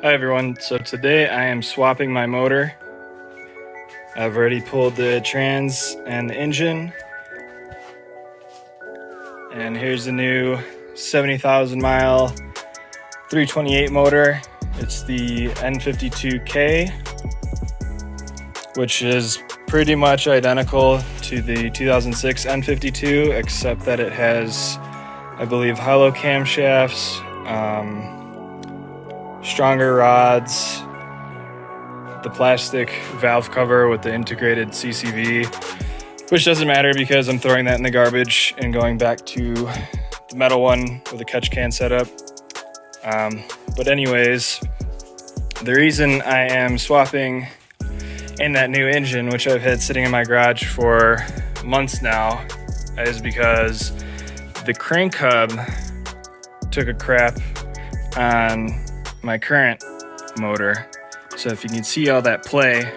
Hi everyone, so today I am swapping my motor. I've already pulled the trans and the engine. And here's the new 70,000 mile 328 motor. It's the N52K, which is pretty much identical to the 2006 N52, except that it has, I believe, hollow camshafts, stronger rods, the plastic valve cover with the integrated CCV, which doesn't matter because I'm throwing that in the garbage and going back to the metal one with a catch can setup. But anyways, the reason I am swapping in that new engine, which I've had sitting in my garage for months now, is because the crank hub took a crap on my current motor. So if you can see all that play,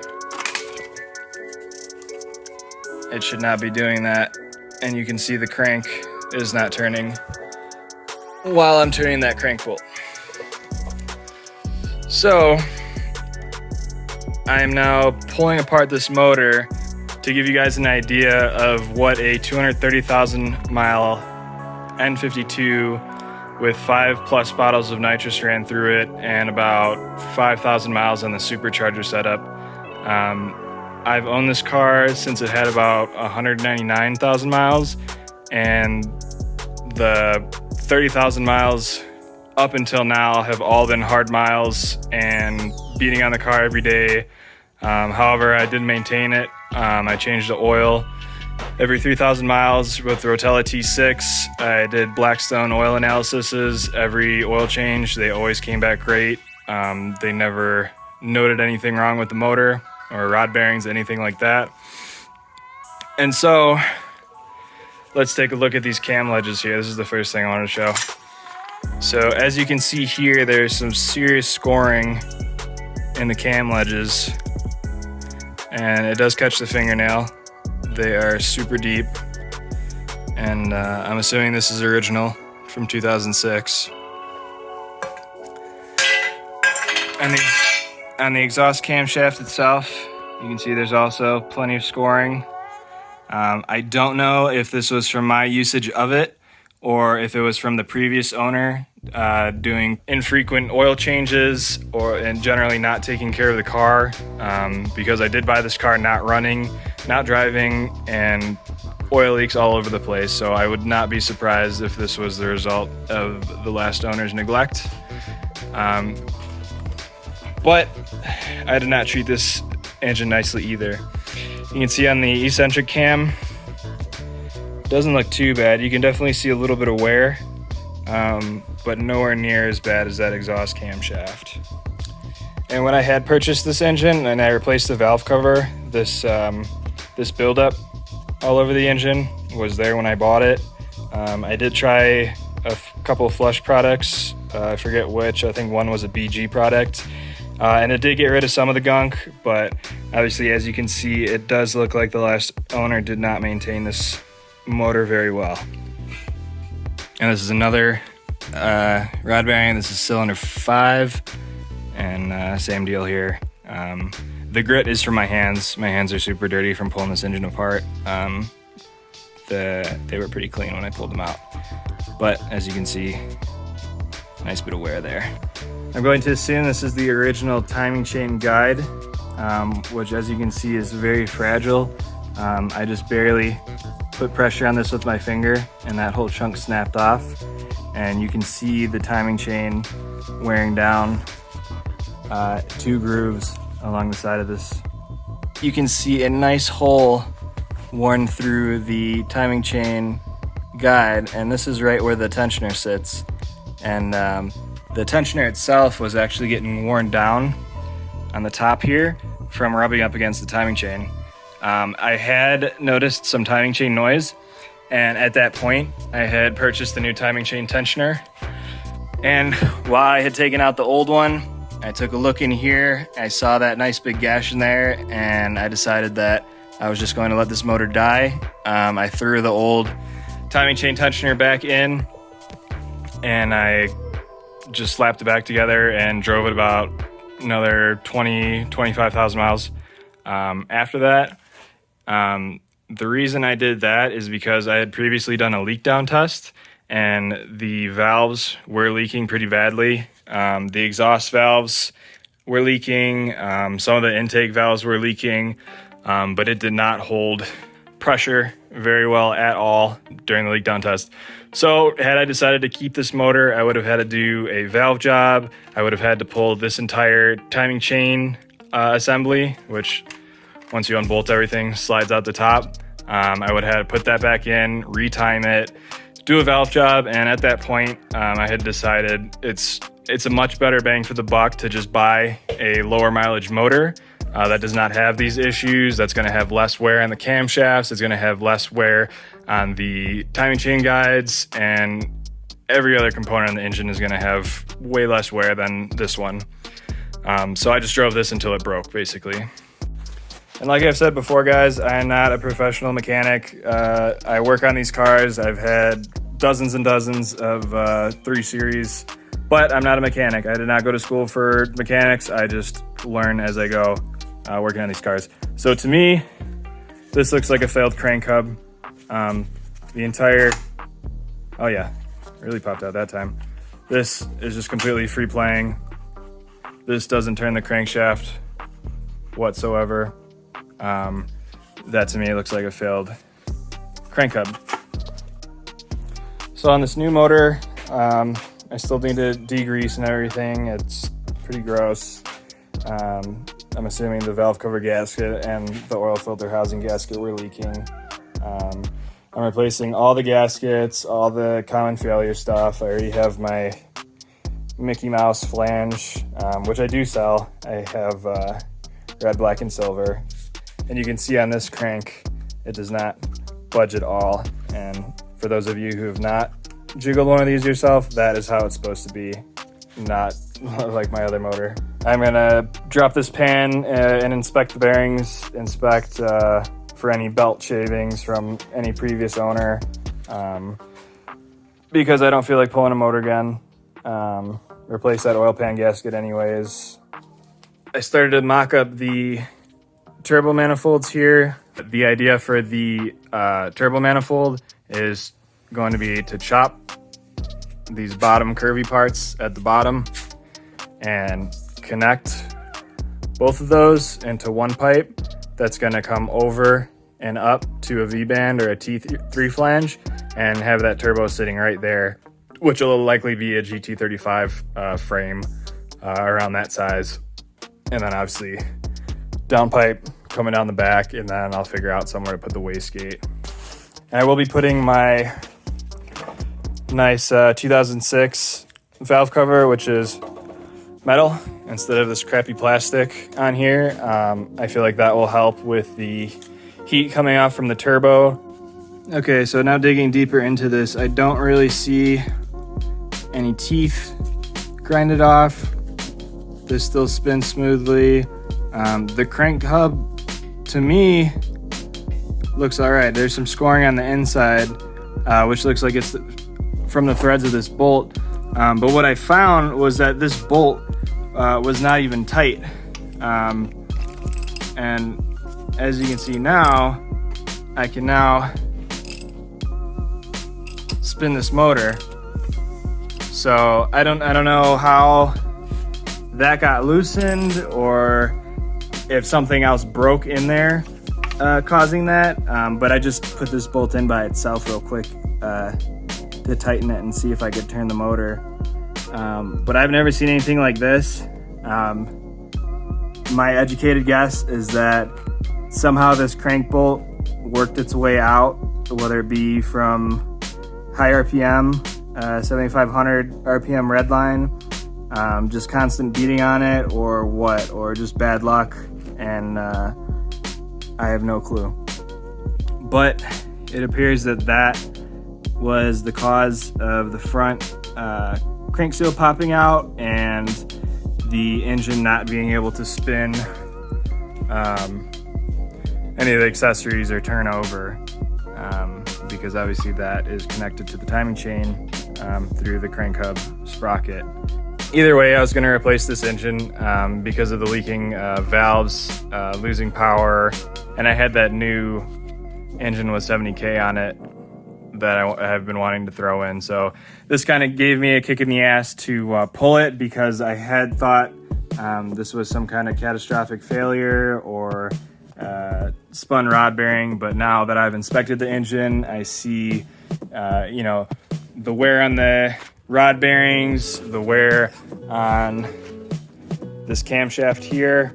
it should not be doing that. And you can see the crank is not turning while I'm turning that crank bolt. So I am now pulling apart this motor to give you guys an idea of what a 230,000 mile N52 with 5+ bottles of nitrous ran through it and about 5,000 miles on the supercharger setup. I've owned this car since it had about 199,000 miles, and the 30,000 miles up until now have all been hard miles and beating on the car every day. However, I did maintain it. I changed the oil every 3,000 miles with the Rotella T6. I did Blackstone oil analyses every oil change. They always came back great. They never noted anything wrong with the motor or rod bearings, anything like that. And so let's take a look at these cam ledges here. This is the first thing I wanted to show. So as you can see here, there's some serious scoring in the cam ledges, and it does catch the fingernail. They are super deep, and I'm assuming this is original from 2006. On the exhaust camshaft itself, you can see there's also plenty of scoring. I don't know if this was from my usage of it or if it was from the previous owner doing infrequent oil changes and generally not taking care of the car, because I did buy this car not running, not driving, and oil leaks all over the place. So I would not be surprised if this was the result of the last owner's neglect. But I did not treat this engine nicely either. You can see on the eccentric cam, it doesn't look too bad. You can definitely see a little bit of wear, but nowhere near as bad as that exhaust camshaft. And when I had purchased this engine and I replaced the valve cover, this buildup all over the engine was there when I bought it. I did try a couple of flush products. I forget which. I think one was a BG product. And it did get rid of some of the gunk, but obviously, as you can see, it does look like the last owner did not maintain this motor very well. And this is another rod bearing. This is cylinder 5, and same deal here. The grit is from my hands. My hands are super dirty from pulling this engine apart. They were pretty clean when I pulled them out, but as you can see, nice bit of wear there. I'm going to assume this is the original timing chain guide, which, as you can see, is very fragile. I just barely put pressure on this with my finger and that whole chunk snapped off, and you can see the timing chain wearing down 2 grooves along the side of this. You can see a nice hole worn through the timing chain guide, and this is right where the tensioner sits. And the tensioner itself was actually getting worn down on the top here from rubbing up against the timing chain. I had noticed some timing chain noise, and at that point I had purchased the new timing chain tensioner. And while I had taken out the old one, I took a look in here. I saw that nice big gash in there, and I decided that I was just going to let this motor die. I threw the old timing chain tensioner back in, and I just slapped it back together and drove it about another 25,000 miles. After that, the reason I did that is because I had previously done a leak down test and the valves were leaking pretty badly. The exhaust valves were leaking, some of the intake valves were leaking, but it did not hold pressure very well at all during the leak down test. So had I decided to keep this motor, I would have had to do a valve job. I would have had to pull this entire timing chain assembly, which once you unbolt everything slides out the top. I would have had to put that back in, retime it, do a valve job, and at that point I had decided it's a much better bang for the buck to just buy a lower mileage motor that does not have these issues, that's going to have less wear on the camshafts, it's going to have less wear on the timing chain guides, and every other component on the engine is going to have way less wear than this one. So I just drove this until it broke, basically. And like I've said before, guys, I am not a professional mechanic. I work on these cars. I've had dozens and dozens of 3 Series, but I'm not a mechanic. I did not go to school for mechanics. I just learn as I go working on these cars. So to me, this looks like a failed crank hub. The entire, oh yeah, really popped out that time. This is just completely free playing. This doesn't turn the crankshaft whatsoever. That to me looks like a failed crank hub. So on this new motor, I still need to degrease and everything. It's pretty gross. I'm assuming the valve cover gasket and the oil filter housing gasket were leaking. I'm replacing all the gaskets, all the common failure stuff. I already have my Mickey Mouse flange, which I do sell. I have red, black, and silver. And you can see on this crank, it does not budge at all. And for those of you who have not jiggled one of these yourself, that is how it's supposed to be, not like my other motor. I'm gonna drop this pan and inspect the bearings, inspect for any belt shavings from any previous owner, because I don't feel like pulling a motor again. Replace that oil pan gasket anyways. I started to mock up the turbo manifolds here. The idea for the turbo manifold is going to be to chop these bottom curvy parts at the bottom and connect both of those into one pipe that's going to come over and up to a V-band or a T3 flange and have that turbo sitting right there, which will likely be a GT35 frame around that size. And then obviously downpipe coming down the back, and then I'll figure out somewhere to put the wastegate. And I will be putting my nice 2006 valve cover, which is metal instead of this crappy plastic on here. I feel like that will help with the heat coming off from the turbo. Okay, so now digging deeper into this, I don't really see any teeth grinded off. This still spins smoothly. The crank hub, to me, looks all right. There's some scoring on the inside, which looks like it's from the threads of this bolt. But what I found was that this bolt was not even tight. And as you can see now, I can now spin this motor. So I don't know how that got loosened or if something else broke in there causing that, but I just put this bolt in by itself real quick to tighten it and see if I could turn the motor. But I've never seen anything like this. My educated guess is that somehow this crank bolt worked its way out, whether it be from high RPM, 7,500 RPM redline, just constant beating on it, or what, or just bad luck, and I have no clue. But it appears that that was the cause of the front crank seal popping out and the engine not being able to spin any of the accessories or turn over, because obviously that is connected to the timing chain through the crank hub sprocket. Either way, I was going to replace this engine because of the leaking valves, losing power, and I had that new engine with 70K on it that I have been wanting to throw in. So this kind of gave me a kick in the ass to pull it, because I had thought this was some kind of catastrophic failure or spun rod bearing, but now that I've inspected the engine, I see the wear on the rod bearings, the wear on this camshaft here,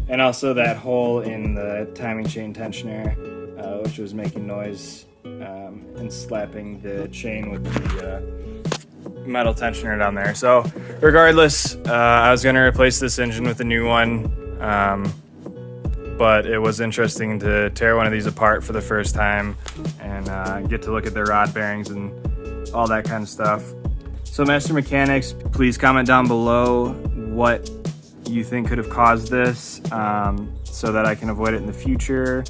and also that hole in the timing chain tensioner, which was making noise and slapping the chain with the metal tensioner down there. So regardless, I was going to replace this engine with a new one, but it was interesting to tear one of these apart for the first time and get to look at the rod bearings and all that kind of stuff. So Master Mechanics, please comment down below what you think could have caused this, so that I can avoid it in the future,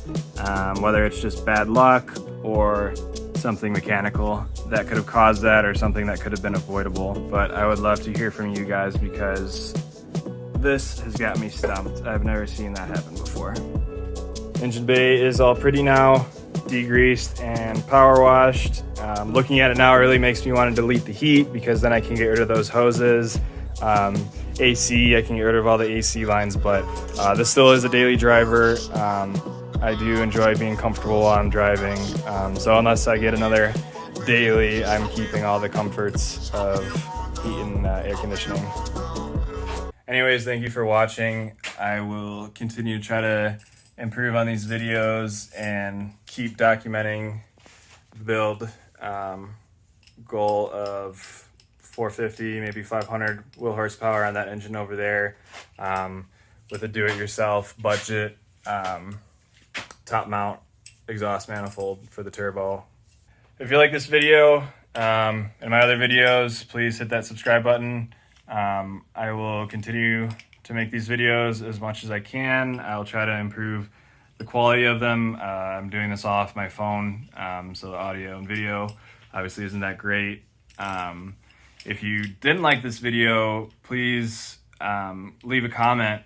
whether it's just bad luck or something mechanical that could have caused that, or something that could have been avoidable. But I would love to hear from you guys, because this has got me stumped. I've never seen that happen before. Engine bay is all pretty now, degreased and power washed. Looking at it now really makes me want to delete the heat, because then I can get rid of those hoses. AC, I can get rid of all the AC lines, but this still is a daily driver. I do enjoy being comfortable while I'm driving, so unless I get another daily, I'm keeping all the comforts of heat and air conditioning. Anyways, thank you for watching. I will continue to try to improve on these videos and keep documenting the build. Goal of 450, maybe 500 wheel horsepower on that engine over there, with a do-it-yourself budget top mount exhaust manifold for the turbo. If you like this video and my other videos, please hit that subscribe button. I will continue to make these videos as much as I can. I'll try to improve the quality of them. I'm doing this off my phone, so the audio and video obviously isn't that great. If you didn't like this video, please leave a comment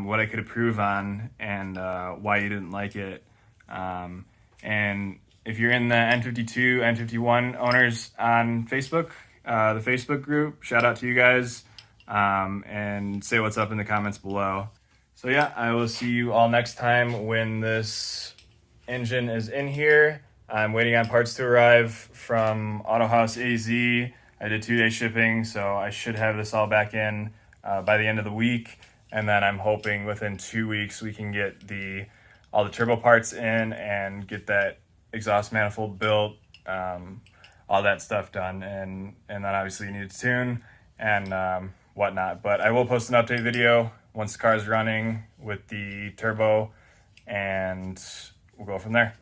what I could improve on and why you didn't like it. And if you're in the N52, N51 owners on Facebook, the Facebook group, shout out to you guys, and say what's up in the comments below. So yeah, I will see you all next time when this engine is in here. I'm waiting on parts to arrive from Autohaus AZ. I did 2-day shipping, so I should have this all back in by the end of the week. And then I'm hoping within 2 weeks we can get all the turbo parts in and get that exhaust manifold built, all that stuff done. And then obviously you need to tune and whatnot. But I will post an update video once the car is running with the turbo, and we'll go from there.